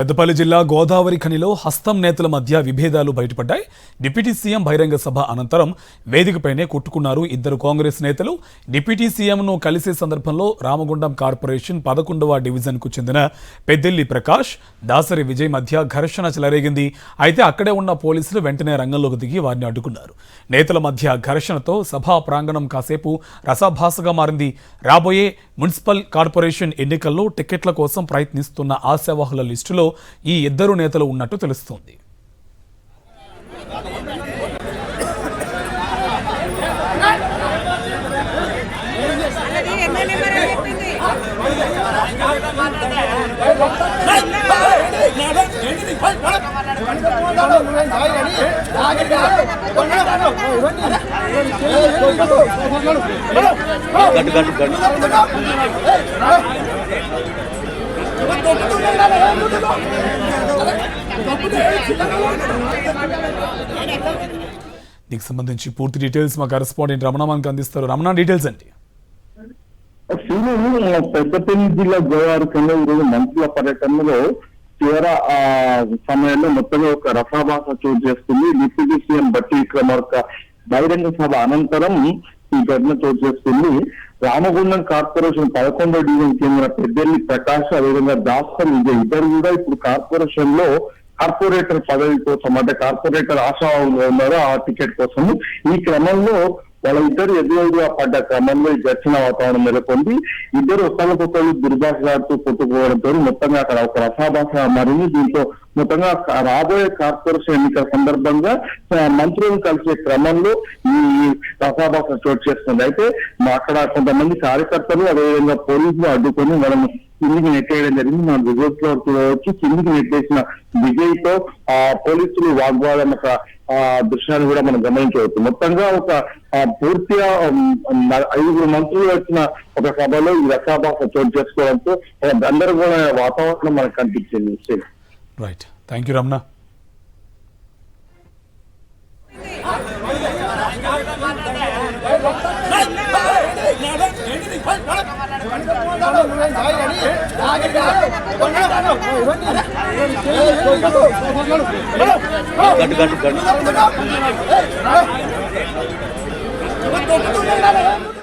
పెద్దపల్లి జిల్లా గోదావరి ఖనిలో హస్తం నేతల మధ్య విభేదాలు బయటపడ్డాయి. డిప్యూటీ సీఎం బహిరంగ సభ అనంతరం వేదికపైనే కొట్టుకున్నారు ఇద్దరు కాంగ్రెస్ నేతలు. డిప్యూటీ సీఎంను కలిసే సందర్భంలో రామగుండం కార్పొరేషన్ 11వ డివిజన్కు చెందిన పెద్దెల్లి ప్రకాష్, దాసరి విజయ్ మధ్య ఘర్షణ చెలరేగింది. అయితే అక్కడే ఉన్న పోలీసులు వెంటనే రంగంలోకి దిగి వారిని అడ్డుకున్నారు. నేతల మధ్య ఘర్షణతో సభా ప్రాంగణం కాసేపు రసాభాసగా మారింది. రాబోయే మున్సిపల్ కార్పొరేషన్ ఎన్నికల్లో టికెట్ల కోసం ప్రయత్నిస్తున్న ఆశావాహుల లిస్టులో ఈ ఇద్దరు నేతలు ఉన్నట్టు తెలుస్తోంది. దీనికి సంబంధించి పూర్తి డీటెయిల్స్ మా కరెస్పాండెంట్ రమణ మనకు అందిస్తారు. రమణ, డీటెయిల్స్ అండి. పెద్దపల్లి జిల్లా గోదావరి ఖనిలో ఈరోజు మంత్రుల పర్యటనలో తీవ్ర సమయంలో మొత్తంగా ఒక రసాభాస చోటు చేసుకుంది. డిప్యూటీ సీఎం బట్టి విక్రమార్క బహిరంగ సభ అనంతరం ఈ ఘటన చోటు చేసుకుంది. రామగుండం కార్పొరేషన్ 11వ డివిజన్ చెందిన పెద్దెల్లి ప్రకాష్, అదేవిధంగా దాసరి విజయ్ ఇద్దరు కూడా ఇప్పుడు కార్పొరేషన్ లో కార్పొరేటర్ పదవి కోసం, అంటే కార్పొరేటర్ ఆశావాహులుగా ఉన్నారు ఆ టికెట్ కోసం. ఈ క్రమంలో వాళ్ళిద్దరు ఎదురుగా పడ్డ క్రమంలో ఈ ఘర్షణ వాతావరణం నెలకొంది. ఇద్దరు ఒకరికొకరు దుర్భాషలాడుతూ కొట్టుకోవడంతో మొత్తంగా అక్కడ ఒక రసాభాస మారింది. దీంతో మొత్తంగా రాబోయే కార్పొరేషన్ ఎన్నికల సందర్భంగా మంత్రులను కలిసే క్రమంలో ఈ రసాభాస చోటు చేస్తుంది. అయితే అక్కడ కొంతమంది కార్యకర్తలు, అదేవిధంగా పోలీసులు అడ్డుకొని వాళ్ళని కిందికి నెట్టేయడం జరిగింది. మన విజువల్స్ లో చూడవచ్చు. కిందికి నెట్టేసిన విజయ్ తో పోలీసులు వాగ్వాదం దృశ్యాన్ని కూడా మనం గమనించవచ్చు. మొత్తంగా ఒక పూర్తిగా 5 మంత్రులు వచ్చిన ఒక సభలో ఈ రసాభాస చోటు చేసుకోవడంతో ఒక గందరగోళమైన వాతావరణం మనకు కనిపించింది. Right, thank you Ramana. గట్టు